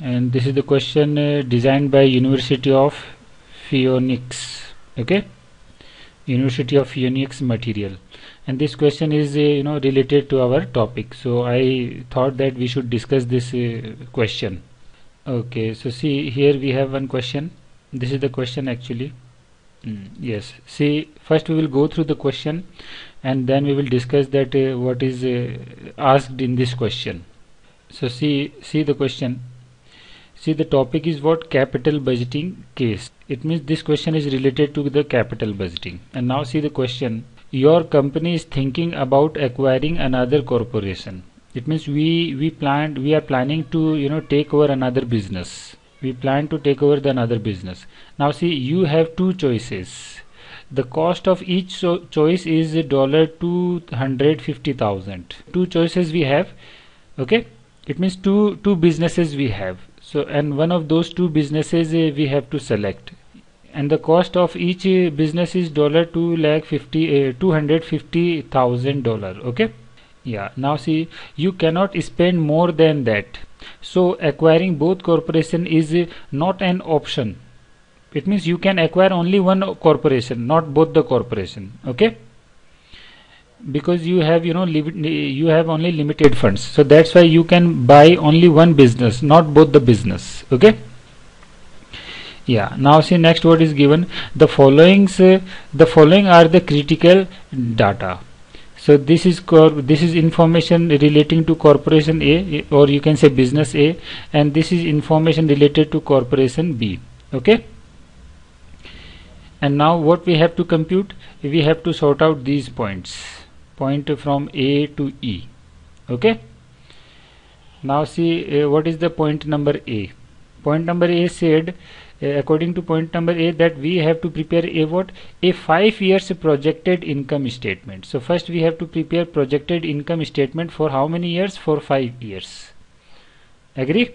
and this is the question designed by University of Phoenix. Okay, University of Phoenix material, and this question is related to our topic, so I thought that we should discuss this question. Okay, so see, here we have one question. This is the question actually. Yes, see, first we will go through the question and then we will discuss that what is asked in this question. So see the question. See, the topic is what? Capital budgeting case. It means this question is related to the capital budgeting. And now see the question. Your company is thinking about acquiring another corporation. It means we are planning to take over another business. We plan to take over the another business. Now see, you have two choices. The cost of each choice is $250,000. Two choices we have. Okay, it means two businesses we have. So, and one of those two businesses we have to select, and the cost of each business is $250,000. Okay, yeah. Now see, you cannot spend more than that. So acquiring both corporation is not an option. It means you can acquire only one corporation, not both the corporation. Okay, because you have you have only limited funds, so that's why you can buy only one business, not both the business. Okay, yeah. Now see, next what is given. The following are the critical data. So this is information relating to corporation A, or you can say business A, and this is information related to corporation B. Okay, and now what we have to compute? We have to sort out these points, point from A to E. Okay, now see, what is the point number A? Point number A said, according to point number A, that we have to prepare a 5 years projected income statement. So first we have to prepare projected income statement for how many years? For 5 years. Agree?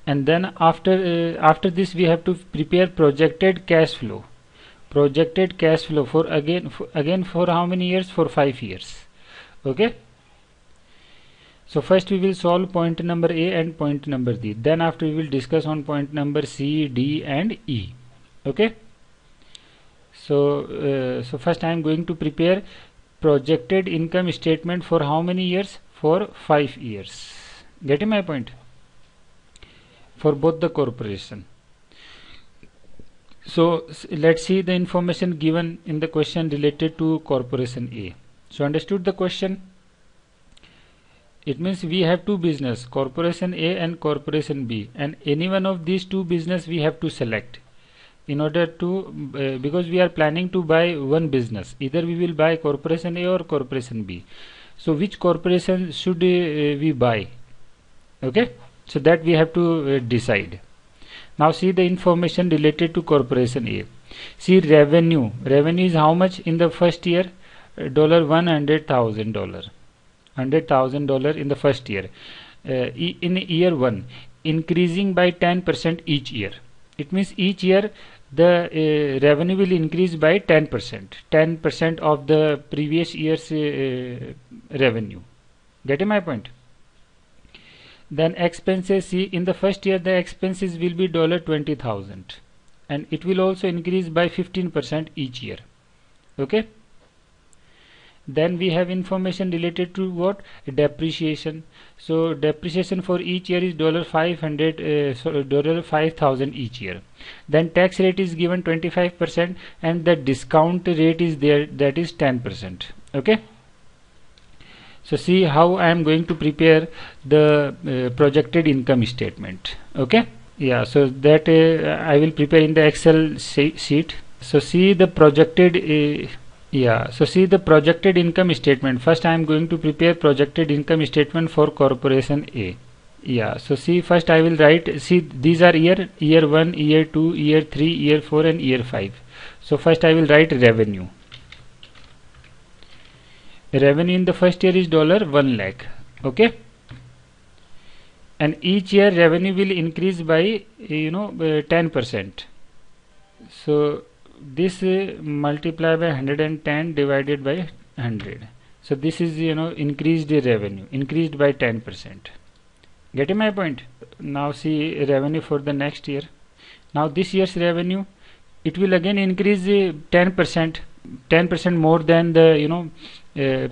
And then after this we have to prepare projected cash flow. Projected cash flow for again for how many years? For 5 years. Okay, so first we will solve point number A and point number D, then after we will discuss on point number C, D and E. Okay, so first I am going to prepare projected income statement for how many years? For 5 years. Getting my point? For both the corporation. So let's see the information given in the question related to corporation A. So understood the question? It means we have two business, corporation A and corporation B, and any one of these two business we have to select in order to because we are planning to buy one business. Either we will buy corporation A or corporation B. So which corporation should we buy? Okay, so that we have to decide. Now see the information related to corporation A. See, revenue is how much in the first year? $100,000. $100,000 in the first year. In year 1, increasing by 10% each year. It means each year the revenue will increase by 10% of the previous year's revenue. Getting my point? Then expenses, see, in the first year the expenses will be $20,000 and it will also increase by 15% each year. Okay, then we have information related to what? Depreciation. So depreciation for each year is $5,000 each year. Then tax rate is given 25% and the discount rate is there, that is 10%. Okay, so see how I am going to prepare the projected income statement. Okay, yeah, so that I will prepare in the Excel sheet. So see the projected so see the projected income statement. First I am going to prepare projected income statement for corporation A. Yeah, so see, first I will write, see, these are year 1, year 2, year 3, year 4 and year 5. So first I will write revenue. Revenue in the first year is $1 lakh. Okay, and each year revenue will increase by 10%. So this multiply by 110 divided by 100. So this is increased revenue, increased by 10%. Getting my point? Now see revenue for the next year. Now this year's revenue, it will again increase 10% more than the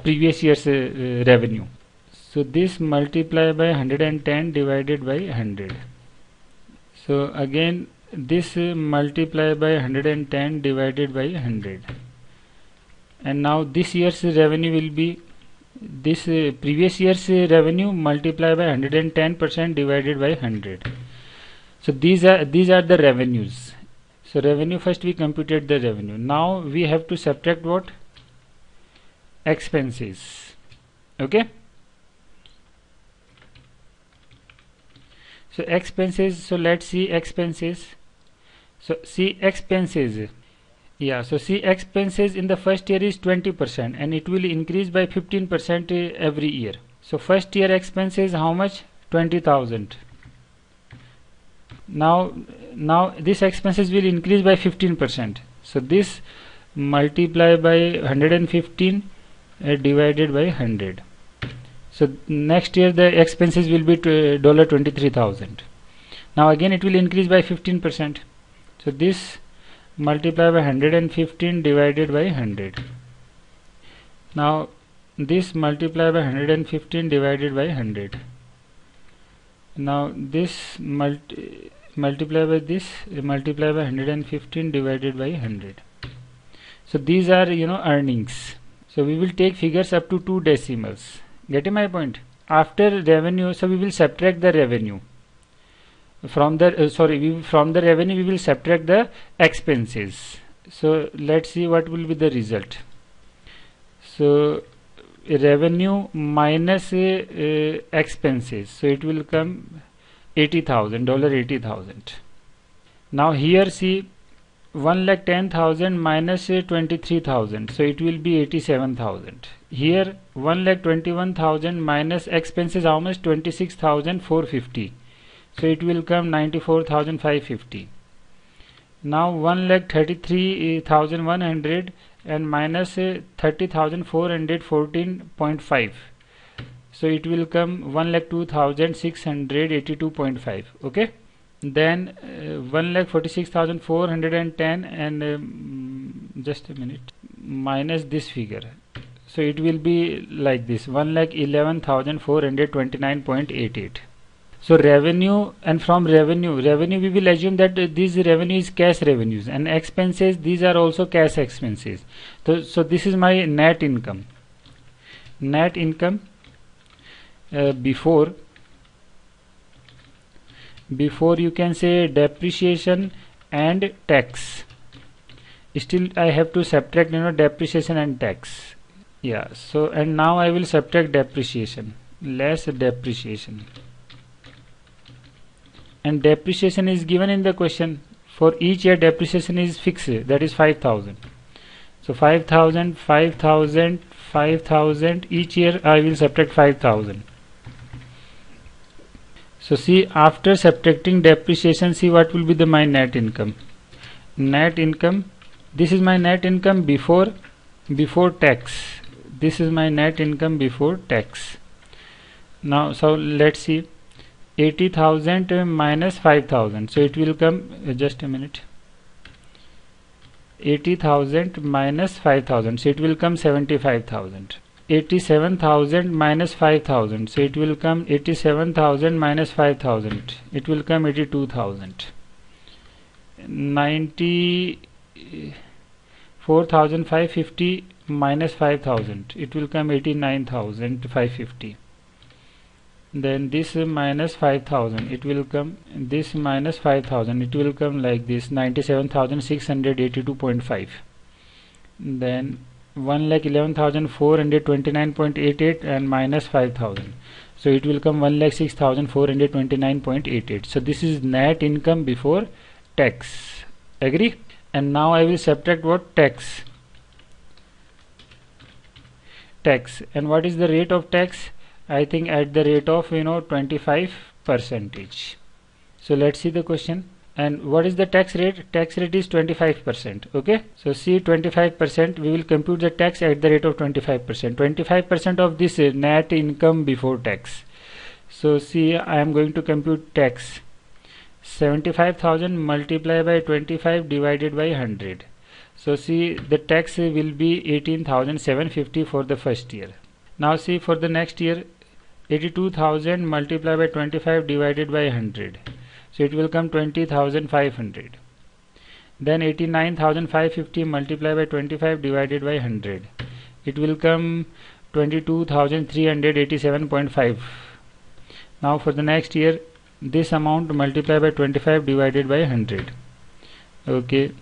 previous year's revenue. So this multiply by 110 divided by 100. So again this multiply by 110 divided by 100. And now this year's revenue will be this previous year's revenue multiplied by 110% divided by 100. So these are the revenues. So revenue, first we computed the revenue. Now we have to subtract what? Expenses. Okay. So expenses. So let's see expenses. So see expenses. Yeah, so see expenses in the first year is 20% and it will increase by 15% every year. So first year expenses how much? 20,000. Now this expenses will increase by 15%. So this multiply by 115 divided by 100. So next year the expenses will be $23,000. Now again it will increase by 15%. So this multiply by 115 divided by 100. Now this multiply by 115 divided by 100. Now this multiply by this multiply by 115 divided by 100. So these are earnings. So we will take figures up to 2 decimals. Getting my point? After revenue, so we will subtract the revenue. From the from the revenue we will subtract the expenses. So let's see what will be the result. So revenue minus expenses, so it will come $80,000. Now here see 1,10,000 minus 23,000, so it will be 87,000. Here 1,21,000 minus expenses how much? 26,450. So it will come 94,550. Now 1,33,100 and minus 30,414.5. So it will come 1,02,682.5. Okay. Then 1,46,410 and just a minute minus this figure. So it will be like this 1,11,429.88. So revenue, and from revenue we will assume that this revenue is cash revenues, and expenses, these are also cash expenses. So this is my net income. Net income before you can say depreciation and tax. Still I have to subtract depreciation and tax. Yeah, so and now I will subtract depreciation, less depreciation. And depreciation is given in the question. For each year depreciation is fixed, that is 5,000. So 5,000, 5,000, 5,000, each year I will subtract 5,000. So see, after subtracting depreciation, see what will be my net income. Net income, this is my net income before tax. This is my net income before tax. Now so let's see, 80,000 minus 5,000, so it will come just a minute, 80,000 minus 5,000, so it will come 75,000. 87,000 minus 5,000, so it will come 87,000 minus 5,000, it will come 82,000. 94,550 minus 5,000, it will come 89,550. Then this minus 5,000, it will come, this minus 5,000, it will come like this, 97,682.5. then 1,11,429.88 and minus 5,000, so it will come 1,06,429.88. so this is net income before tax. Agree? And now I will subtract what? Tax. And what is the rate of tax? I think at the rate of 25%. So let's see the question. And what is the tax rate? Tax rate is 25%. Okay, so see, 25%, we will compute the tax at the rate of 25%. 25% of this net income before tax. So see, I am going to compute tax. 75,000 multiplied by 25 divided by 100. So see, the tax will be 18,750 for the first year. Now see, for the next year, 82,000 multiplied by 25 divided by 100. So it will come 20,500. Then 89,550 multiplied by 25 divided by 100. It will come 22,387.5. Now for the next year, this amount multiplied by 25 divided by 100. Okay,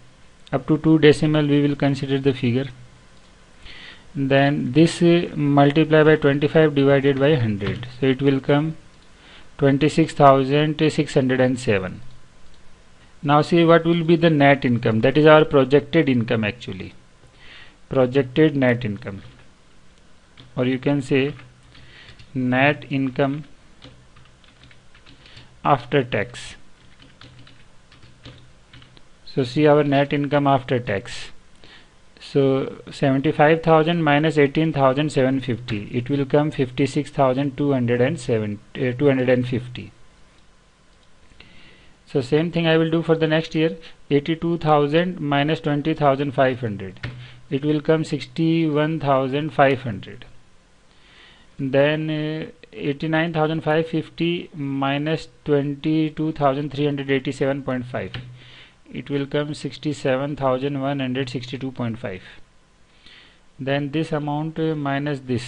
up to 2 decimal we will consider the figure. Then this multiplied by 25 divided by 100. So it will come 26,607. Now see what will be the net income. That is our projected income actually. Projected net income. Or you can say net income after tax. So see our net income after tax. So 75,000 minus 18,750. It will come 56,250. So same thing I will do for the next year. 82,000 minus 20,500. It will come 61,500. Then 89,550 minus 22,387.5. It will come 67,162.5. Then this amount minus this.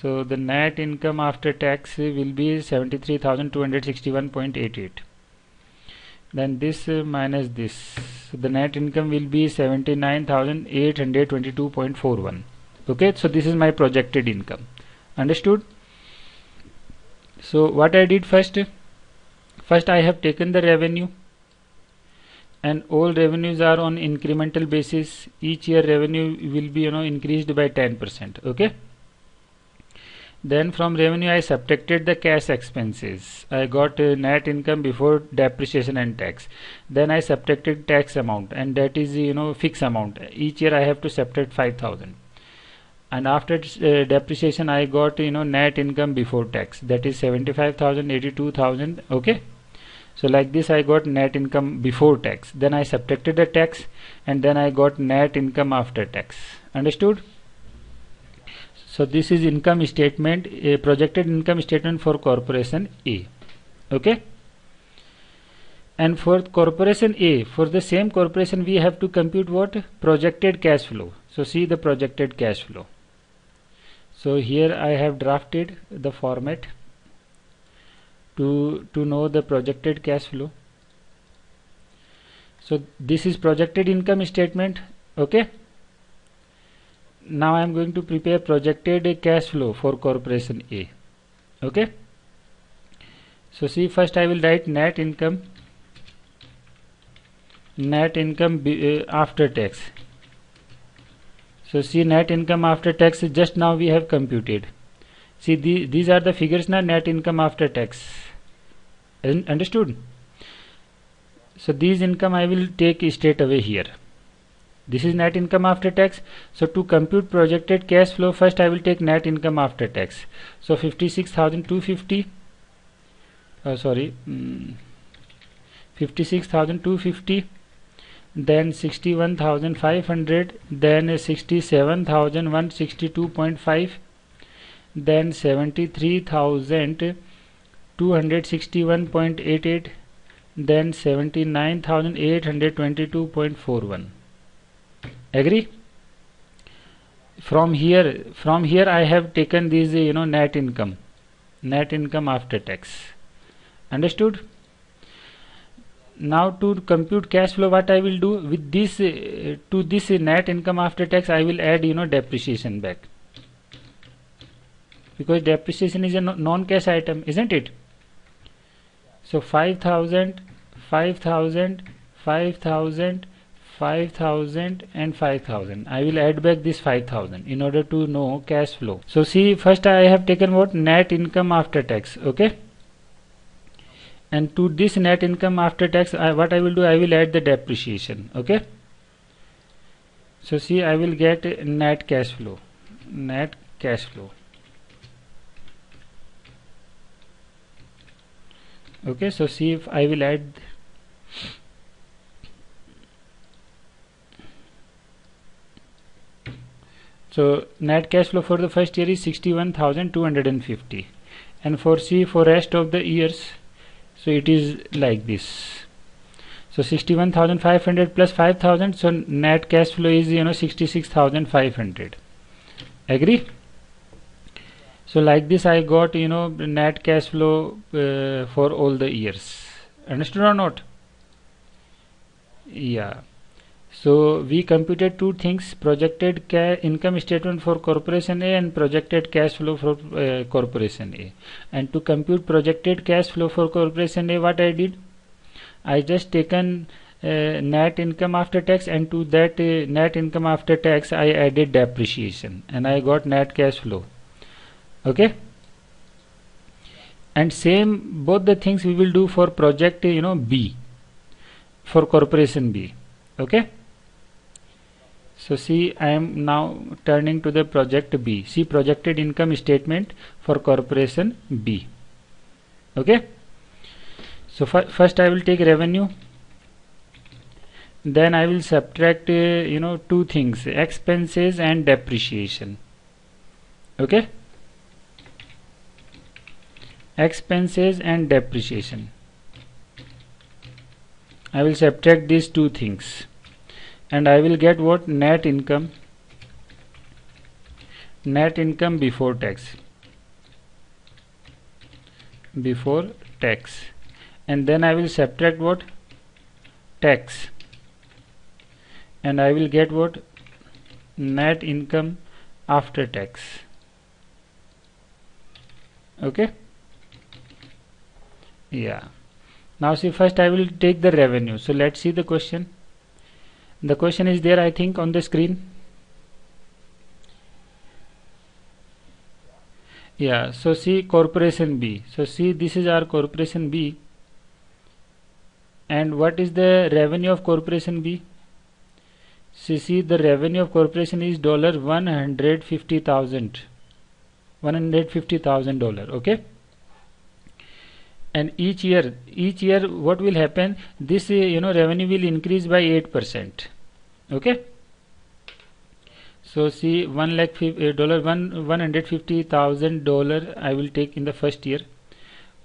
So the net income after tax will be 73,261.88. Then this minus this. So the net income will be 79,822.41. Okay, so this is my projected income. Understood? So what I did first I have taken the revenue, and all revenues are on incremental basis. Each year revenue will be increased by 10%. Okay. Then from revenue I subtracted the cash expenses. I got net income before depreciation and tax. Then I subtracted tax amount, and that is fixed amount. Each year I have to subtract 5,000. And after depreciation I got net income before tax, that is 75,000, 82,000. Okay. So like this I got net income before tax. Then I subtracted the tax, and then I got net income after tax. Understood? So this is income statement, a projected income statement for corporation A. Okay. And for corporation A, for the same corporation we have to compute what? Projected cash flow. So see the projected cash flow. So here I have drafted the format to know the projected cash flow. So this is projected income statement. Okay. Now I am going to prepare projected cash flow for corporation A. Okay. So see, first I will write net income after tax. So see, net income after tax just now we have computed. See, these are the figures now, net income after tax. Understood? So these income I will take straight away here. This is net income after tax. So to compute projected cash flow, first I will take net income after tax. So 56,250. 56,250. Then 61,500. Then 67,162.5. Then 73,261.88. Then 79,822.41. Agree? From here I have taken these net income after tax. Understood? Now to compute cash flow, what I will do with this, to this net income after tax I will add depreciation back, because depreciation is a non-cash item, isn't it? So 5,000, 5,000, 5,000, 5,000 and 5,000. I will add back this 5,000 in order to know cash flow. So see, first I have taken what? Net income after tax. Okay. And to this net income after tax, what I will do, I will add the depreciation. Okay. So see, I will get net cash flow. Net cash flow. Okay, so see if I will add. So net cash flow for the first year is 61,250, and for rest of the years, so it is like this. So 61,500 plus 5,000, so net cash flow is 66,500. Agree? So like this I got net cash flow for all the years. Understood or not? Yeah. So we computed two things: projected income statement for corporation A and projected cash flow for corporation A. And to compute projected cash flow for corporation A, what I did, I just taken net income after tax, and to that net income after tax I added depreciation, and I got net cash flow. Okay, and same both the things we will do for project B, for corporation B. Okay, so see, I am now turning to the project B. See, projected income statement for corporation B. Okay, so first I will take revenue, then I will subtract two things: expenses and depreciation. Okay, expenses and depreciation, I will subtract these two things, and I will get what? Net income before tax, and then I will subtract what? Tax, and I will get what? Net income after tax. Okay, yeah. Now see, first I will take the revenue. So let's see the question. The question is there, I think, on the screen. Yeah, so see, corporation B. So see, this is our corporation B, and what is the revenue of corporation B? So see, the revenue of corporation is $150,000. Okay, and each year what will happen? This revenue will increase by 8%. Okay, so see, $150,000 I will take in the first year,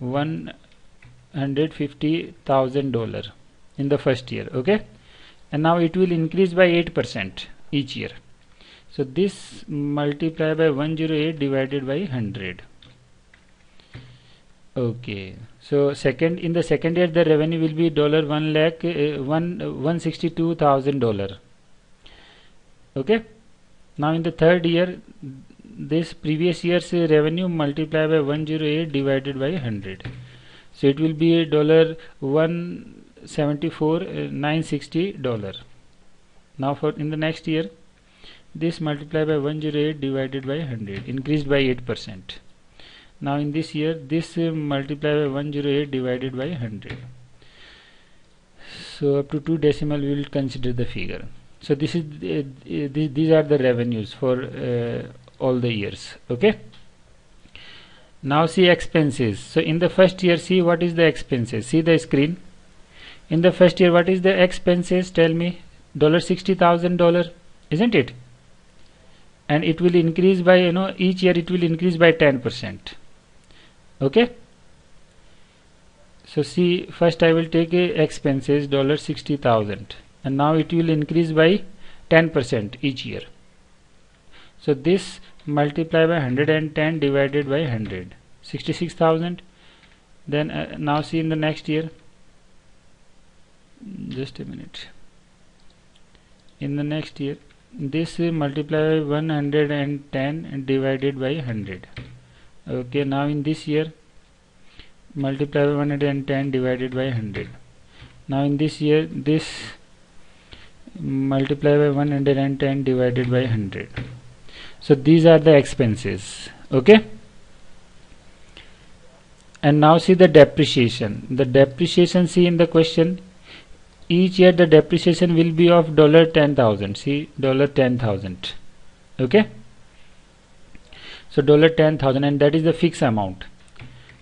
$150,000 in the first year. Okay, and now it will increase by 8% each year. So this multiply by 108 divided by 100. Okay, so in the second year the revenue will be $162,000. Okay, now in the third year, this previous year's revenue multiply by 108 divided by 100, so it will be $174,960. Now for in the next year, this multiply by 108 divided by 100, increased by 8%. Now in this year, this multiply by 108 divided by 100. So up to 2 decimal we will consider the figure. So this is these are the revenues for all the years. Okay, now see expenses. So in the first year, see what is the expenses. See the screen. In the first year, what is the expenses? Tell me. $60,000, isn't it? And it will increase by each year it will increase by 10%. Okay, so see, first I will take expenses $60,000, and now it will increase by 10% each year. So this multiply by 110 divided by 100, 66,000. Then now see, in the next year, just a minute, in the next year this multiply by 110 divided by 100. Okay, now in this year multiply by 110 divided by 100. Now in this year, this multiply by 110 divided by 100. So these are the expenses. Okay, and now see the depreciation. The depreciation, see in the question, each year the depreciation will be of $10,000. See, $10,000. Okay, so $10,000, and that is the fixed amount.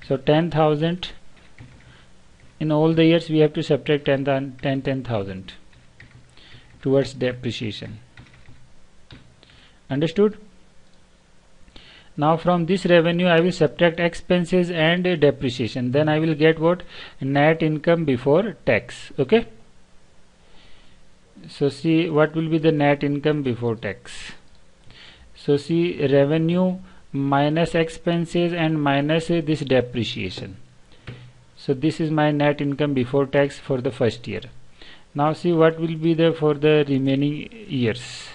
So 10,000 in all the years we have to subtract 10,000 towards depreciation. Understood? Now from this revenue I will subtract expenses and depreciation, then I will get what? Net income before tax. Okay, so see what will be the net income before tax. So see, revenue minus expenses and minus this depreciation. So this is my net income before tax for the first year. Now see what will be the for the remaining years.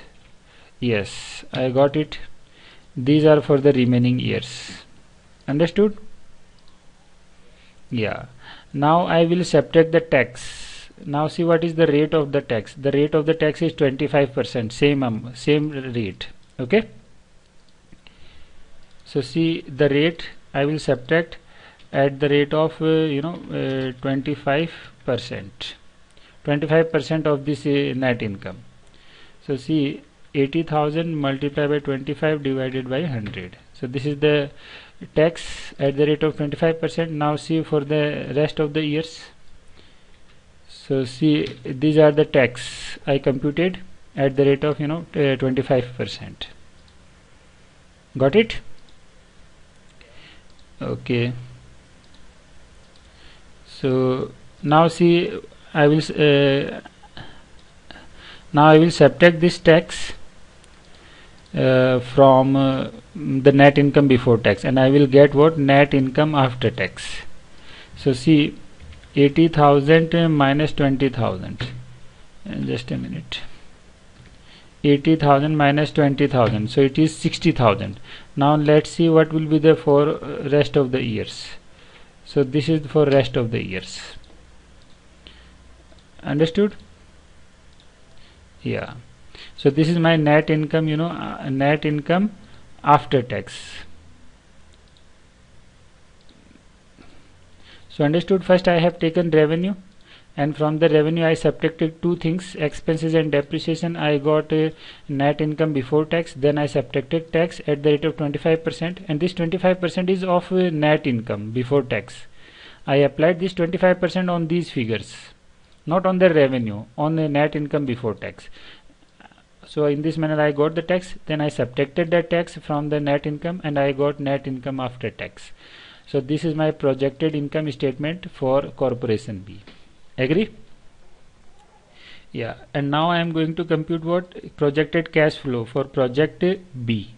Yes, I got it. These are for the remaining years. Understood? Yeah. Now I will subtract the tax. Now see what is the rate of the tax. The rate of the tax is 25%. Same rate. Okay. So see the rate I will subtract at the rate of 25%. 25% of this net income. So see, 80,000 multiplied by 25 divided by 100. So this is the tax at the rate of 25%. Now see for the rest of the years. So see, these are the tax I computed at the rate of 25%. Got it? Okay. So now see, I will subtract this tax from the net income before tax, and I will get what? Net income after tax. So see, 80,000 minus 20,000. Just a minute. 80,000 minus 20,000. So it is 60,000. Now let's see what will be the for rest of the years. So this is for rest of the years. Understood? Yeah. So this is my net income, net income after tax. So understood? First I have taken revenue, and from the revenue I subtracted two things, expenses and depreciation. I got a net income before tax. Then I subtracted tax at the rate of 25%, and this 25% is of net income before tax. I applied this 25% on these figures, not on the revenue, on the net income before tax. So in this manner I got the tax, then I subtracted that tax from the net income, and I got net income after tax. So this is my projected income statement for corporation B. Agree? Yeah. And now I am going to compute what? Projected cash flow for project B.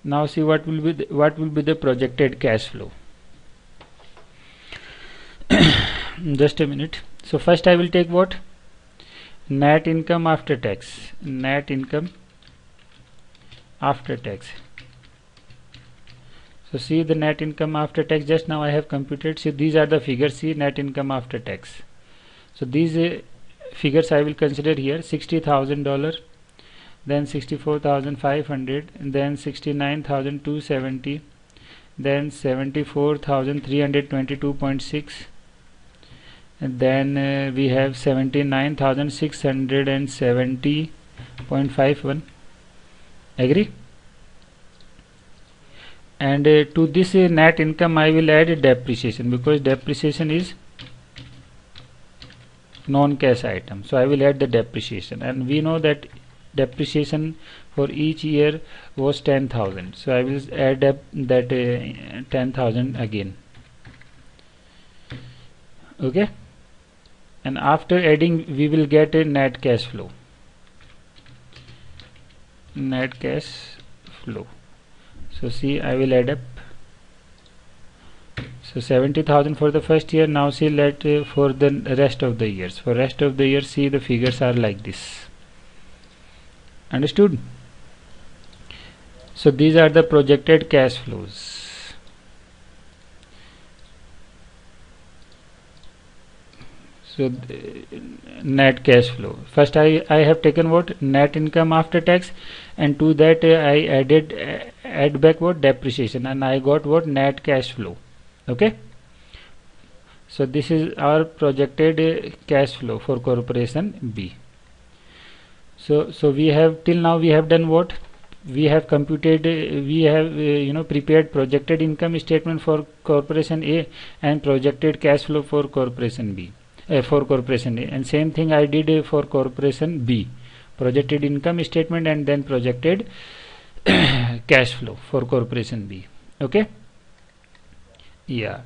Now see what will be the projected cash flow. Just a minute. So first I will take what? Net income after tax. Net income after tax. So see the net income after tax, just now I have computed. See, these are the figures. See, net income after tax. So these figures I will consider here: $60,000, then $64,500, then $69,270, then $74,322.6, and then we have $79,670.51. Agree? And to this net income I will add depreciation, because depreciation is non-cash item. So I will add the depreciation, and we know that depreciation for each year was 10,000. So I will add up that 10,000 again. Okay, and after adding we will get a net cash flow. Net cash flow. So see, I will add up. So 70,000 for the first year. Now see, let for the rest of the years. For rest of the year, see the figures are like this. Understood? So these are the projected cash flows. So net cash flow. First I have taken what? Net income after tax, and to that I add back what? Depreciation, and I got what? Net cash flow. Okay. So this is our projected cash flow for corporation B. So we have till now we have done what? we have computed, we have prepared projected income statement for corporation A and projected cash flow for corporation B, for corporation A, and same thing I did for corporation B, projected income statement and then projected cash flow for corporation B. Okay, yeah.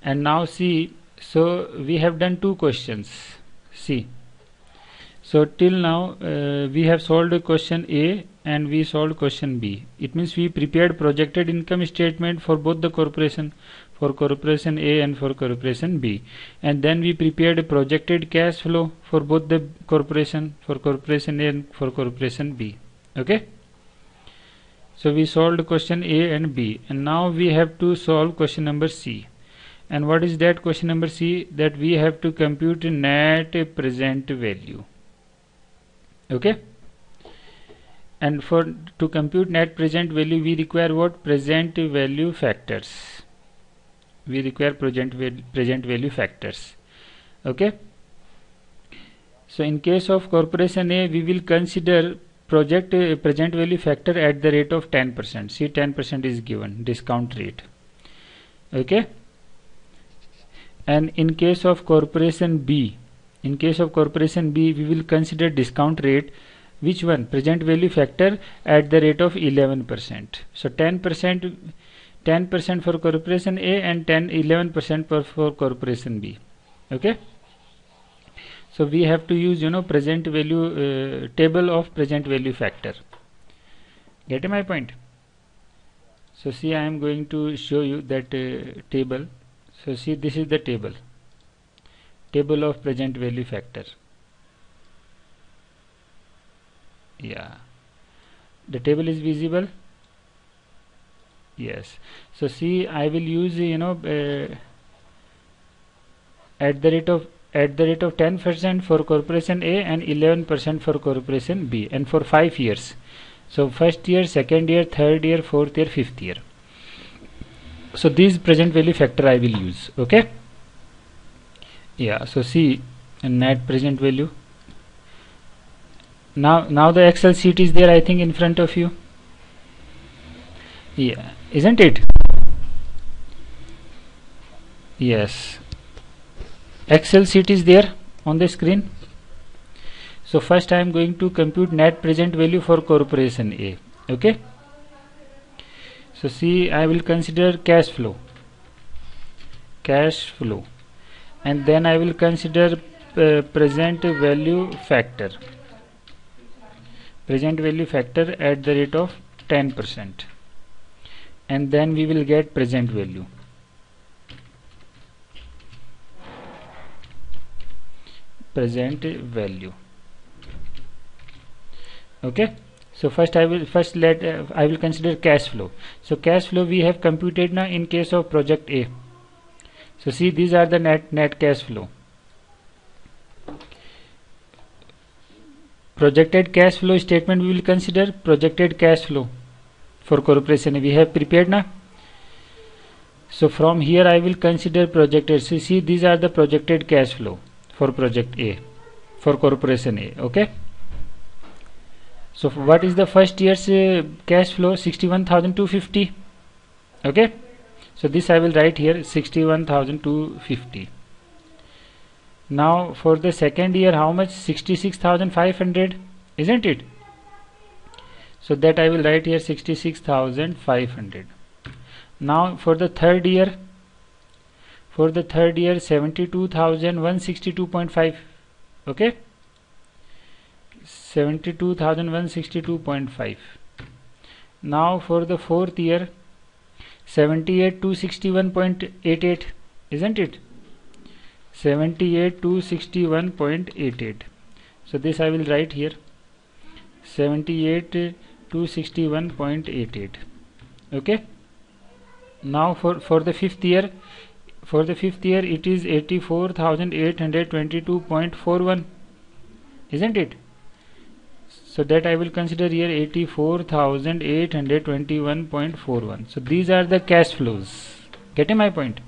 And now see, so we have done two questions. See, so till now we have solved question A and we solved question B. It means we prepared projected income statement for both the corporation, for corporation A and for corporation B, and then we prepared a projected cash flow for both the corporation, for corporation A and for corporation B. Okay, so we solved question A and B, and now we have to solve question number C. And what is that question number C? That we have to compute net present value. Okay, and for to compute net present value we require what? Present value factors. We require present value factors. Okay, so in case of corporation A we will consider present value factor at the rate of 10%. See, 10% is given, discount rate. Okay, and in case of corporation B, we will consider discount rate. Which one? Present value factor at the rate of 11%. So 10% for corporation A and 11% for corporation B. Okay, so we have to use present value table of present value factor. Get my point? So see, I am going to show you that table. So see, this is the table of present value factor. Yeah, the table is visible. Yes, so see, I will use at the rate of 10% for corporation A and 11% for corporation B, and for 5 years. So first year, second year, third year, fourth year, fifth year. So these present value factor I will use. Okay, yeah. So see, net present value. Now the Excel sheet is there, I think, in front of you. Yeah, isn't it? Yes, Excel sheet is there on the screen. So first I am going to compute net present value for corporation A. Okay, so see, I will consider cash flow, and then I will consider present value factor at the rate of 10%, and then we will get present value. Okay, so first I will consider cash flow. So cash flow we have computed now in case of project A. So see, these are the net cash flow. Projected cash flow statement we will consider projected cash flow for corporation we have prepared now. So from here I will consider projected. So see, these are the projected cash flow for project A, for corporation A. Okay, so what is the first year's cash flow? 61,250. Okay, so this I will write here, 61,250. Now for the second year, how much? 66,500, isn't it? So that I will write here, 66,500. Now for the third year, 72,162.5. okay, 72,162.5. now for the fourth year, 78,261.88, isn't it? 78,261.88. so this I will write here, 78,261.88. okay, now for the fifth year, it is 84,822.41, isn't it? So that I will consider here, 84,821.41. so these are the cash flows. Getting my point?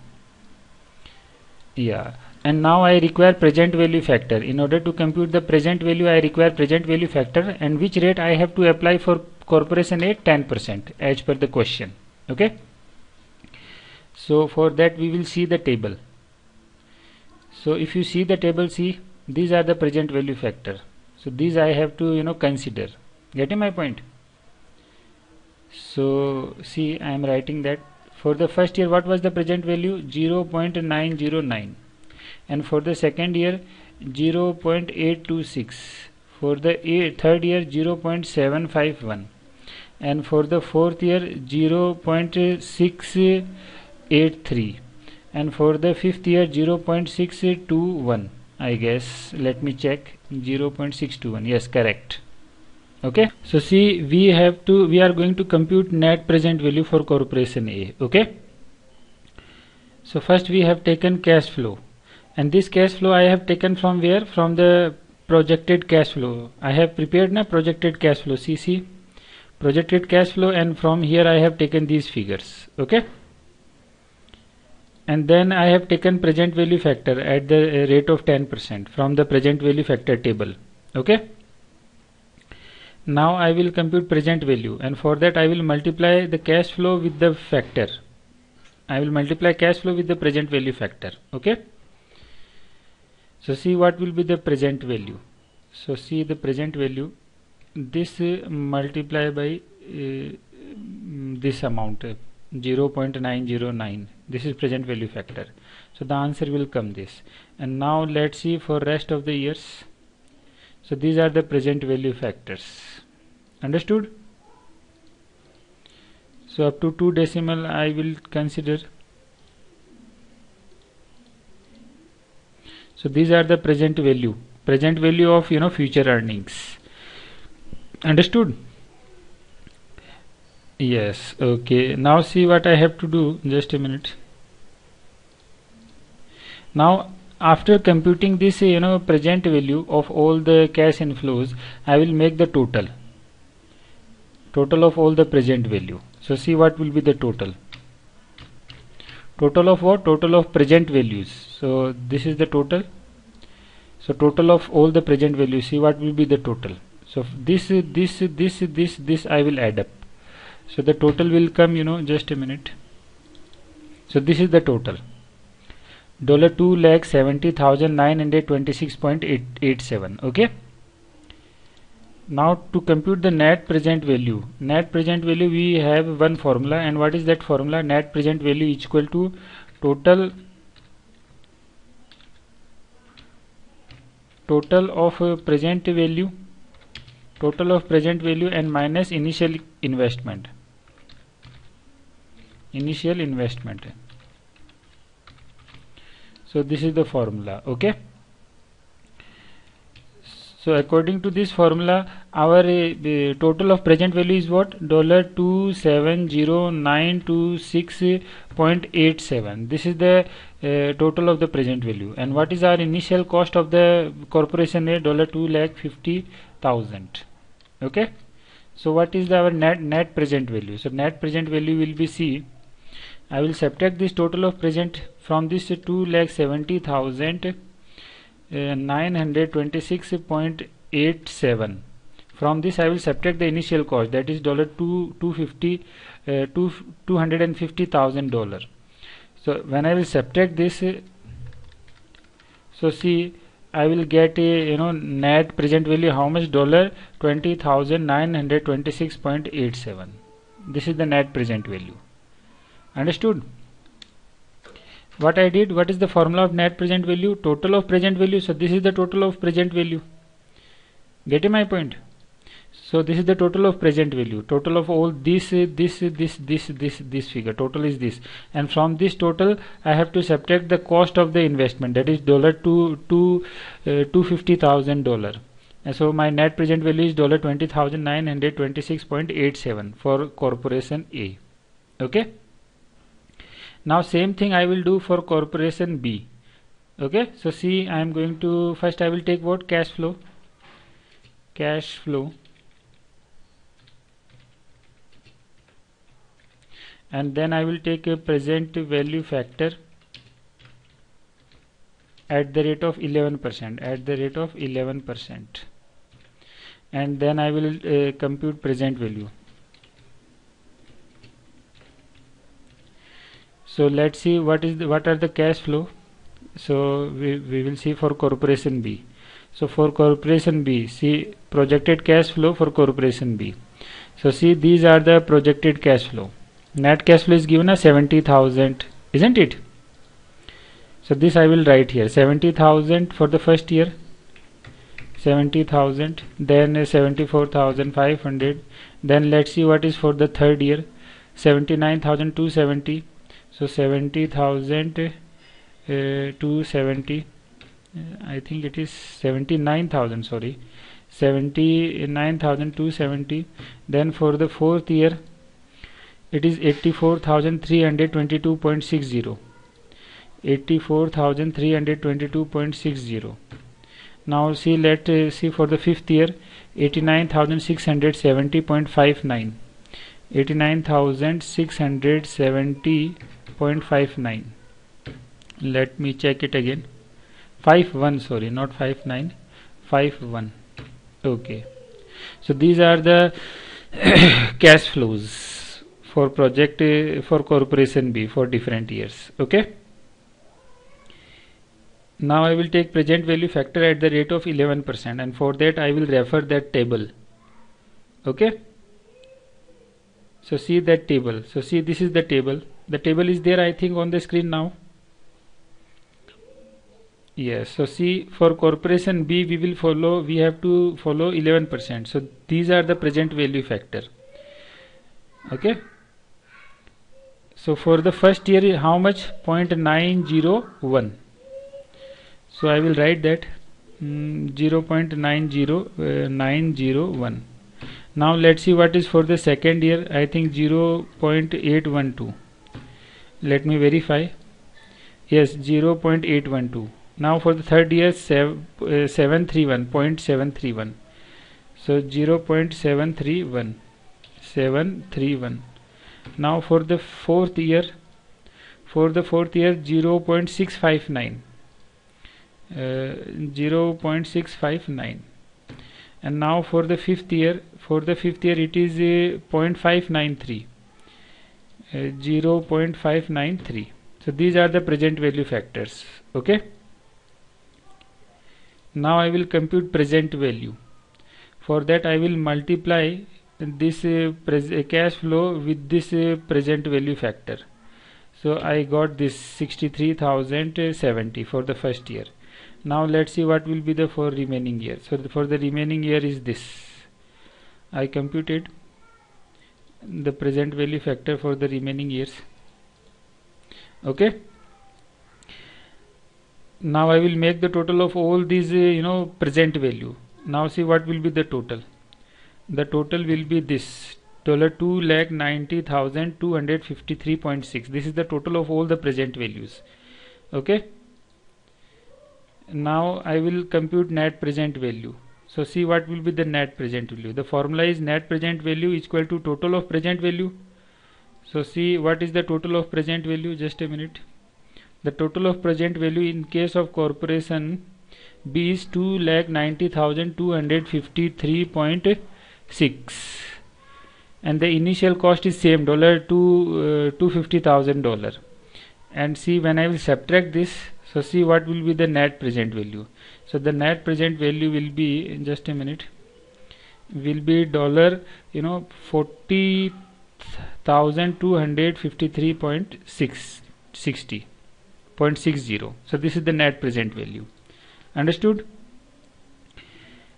Yeah. and now I require present value factor. In order to compute the present value, I require present value factor, and which rate I have to apply for corporation A? 10% as per the question. Okay, so for that we will see the table. So if you see the table, see, these are the present value factor. So these I have to consider. Getting my point? So see, I am writing that for the first year what was the present value? 0.909, and for the second year 0.826, for the third year 0.751, and for the fourth year 0.683, and for the fifth year 0.621. I guess, let me check. 0.621, yes, correct. Okay, so see, we are going to compute net present value for corporation A. Okay, so first we have taken cash flow, and this cash flow I have taken from where? From the projected cash flow. I have prepared na projected cash flow, see, projected cash flow, and from here I have taken these figures. Okay, and then I have taken present value factor at the rate of 10% from the present value factor table. Okay, now I will compute present value, and for that I will multiply the cash flow with the factor. I will multiply cash flow with the present value factor. Okay, so see what will be the present value. So see the present value, this multiply by this amount 0.909, this is present value factor. So the answer will come this. And now let's see for rest of the years. So these are the present value factors. Understood? So up to 2 decimal I will consider. So these are the present value of future earnings. Understood? Yes. Okay, now see what I have to do. Just a minute. Now after computing this present value of all the cash inflows, I will make the total of all the present value. So see what will be the total of what? Total of present values. So this is the total. So total of all the present values, see what will be the total. So this I will add up. So the total will come, just a minute. So this is the total, $2,70,926.87. Okay, now to compute the net present value, we have one formula, and what is that formula? Net present value is equal to total of present value and minus initial investment. So this is the formula. Okay, so according to this formula, our total of present value is what? $2,70926.87. this is the total of the present value. And what is our initial cost of the corporation A? $2,50,000. Okay, so what is our net present value? So net present value will be, see, I will subtract this total of present from this 2,70,926.87. from this I will subtract the initial cost, that is $250,000. so when I will subtract this, so see, I will get a net present value how much? $20,926.87. this is the net present value. Understood? What I did, what is the formula of net present value? Total of present value. So this is the total of present value. Getting my point? So this is the total of present value, total of all this figure, total is this, and from this total I have to subtract the cost of the investment, that is $250,000. and so my net present value is $20,926.87 for corporation A. Okay, now same thing I will do for corporation B. Okay, so see, I am going to first I will take what? Cash flow, and then I will take a present value factor, at the rate of 11%, at the rate of 11%, and then I will compute present value. So let's see what are the cash flow. So we will see for corporation B. So for corporation B, see projected cash flow for corporation B. So see, these are the projected cash flow. Net cash flow is given as 70,000, isn't it? So this I will write here, 70,000 for the first year, 70,000, then 74,500. Then let's see what is for the third year, 79,270. So 70,270. I think it is 79,000. Sorry, 79,270. Then for the fourth year, it is 84,322.60. 84,322.60. Now see, let see for the fifth year, 89,670.59. 89,670.59. Let me check it again. 51, sorry, not 59, 51. Okay. So these are the cash flows for project for corporation B for different years. Okay. Now I will take present value factor at the rate of 11%, and for that I will refer that table. Okay. So see that table. So see, this is the table. The table is there, I think, on the screen now. Yes. So see, for corporation B we have to follow 11%. So these are the present value factor. Okay. So for the first year, how much? 0.901. So I will write that 0.901. Now let's see what is for the second year. I think 0.812. Let me verify. Yes, 0.812. Now for the third year, 731.731. So 0.731. 731. Now for the fourth year, 0.659. 0.659. And now for the fifth year, it is 0.593. 0.593. So these are the present value factors. Okay. Now I will compute present value. For that I will multiply this cash flow with this present value factor. So I got this 63,070 for the first year. Now let's see what will be the for remaining year. So for the remaining year is this. I computed the present value factor for the remaining years. Okay. Now I will make the total of all these present value. Now see what will be the total. The total will be this, $290,253.6. This is the total of all the present values. Okay. Now I will compute net present value. So see what will be the net present value. The formula is net present value is equal to total of present value. So see what is the total of present value. Just a minute. The total of present value in case of corporation B is 290,253.6, and the initial cost is same $250,000. And see, when I will subtract this, so see what will be the net present value. So the net present value will be, in just a minute, will be $40,253.60. So this is the net present value. Understood?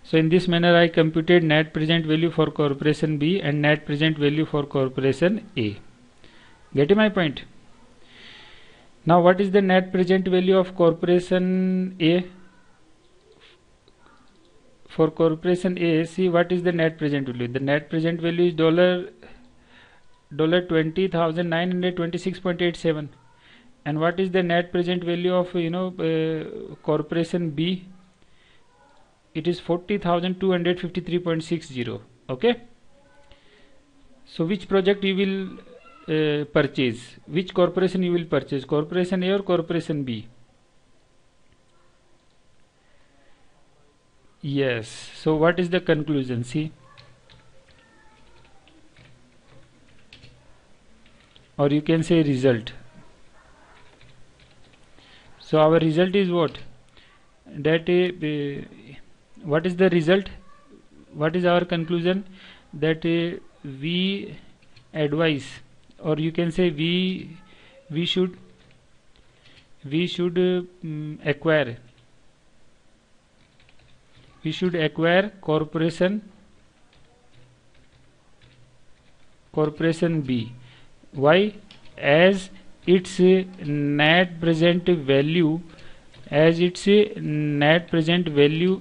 So in this manner I computed net present value for corporation B and net present value for corporation A. Get my point? Now what is the net present value of corporation A? For corporation A, see what is the net present value. The net present value is $20,926.87. And what is the net present value of corporation B? It is 40,253.60. Okay. So which project you will purchase? Which corporation you will purchase? Corporation A or corporation B? Yes, so what is the conclusion? See, or you can say result. So our result is what? That what is the result? What is our conclusion? That we advise, or you can say we should acquire, we should acquire corporation B. Why? As its net present value,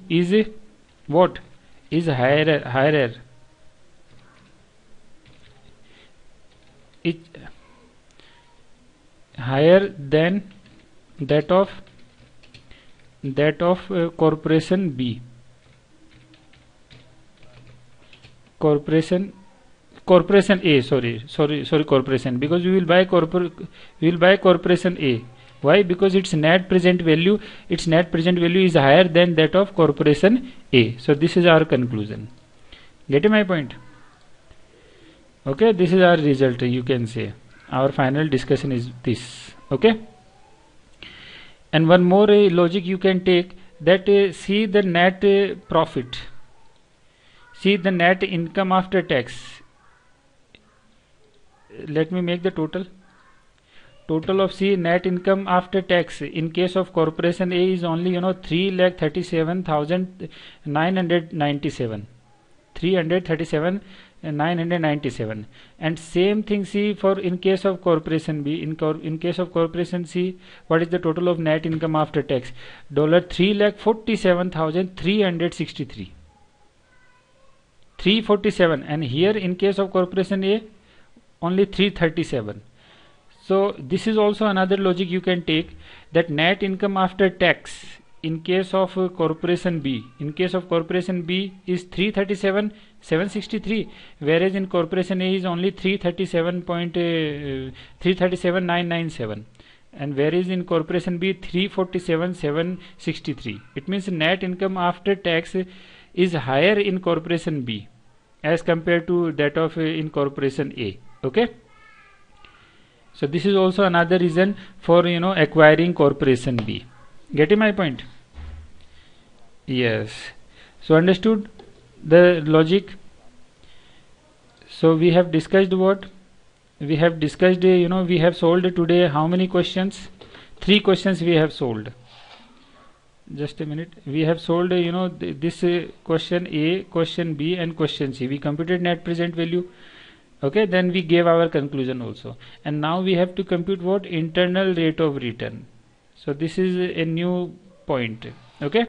is what? Is higher. It higher than that of corporation B. Corporation A, sorry, corporation, because we will buy corporation A. Why? Because its net present value is higher than that of corporation A. So this is our conclusion. Getting my point? Okay, this is our result. You can say our final discussion is this. Okay, and one more logic you can take, that see the net profit, see the net income after tax. Let me make the total of C net income after tax in case of corporation A is only 3,37,997, 337,997, and same thing see for in case of corporation B. In case of corporation C, what is the total of net income after tax? $3,47,363, 347, and here in case of corporation A only 337. So this is also another logic you can take, that net income after tax in case of corporation B, is 337,763, whereas in corporation A is only 337,997, and whereas in corporation B 347,763. It means net income after tax is higher in corporation B as compared to that of in corporation A. Okay, so this is also another reason for acquiring corporation B. Getting my point? Yes. So understood the logic? So we have discussed what? We have discussed we have solved today how many questions? 3 questions we have solved. Just a minute. We have solved this question A, question B, and question C. We computed net present value. Okay, then we gave our conclusion also, and now we have to compute what? Internal rate of return. So this is a new point. Okay.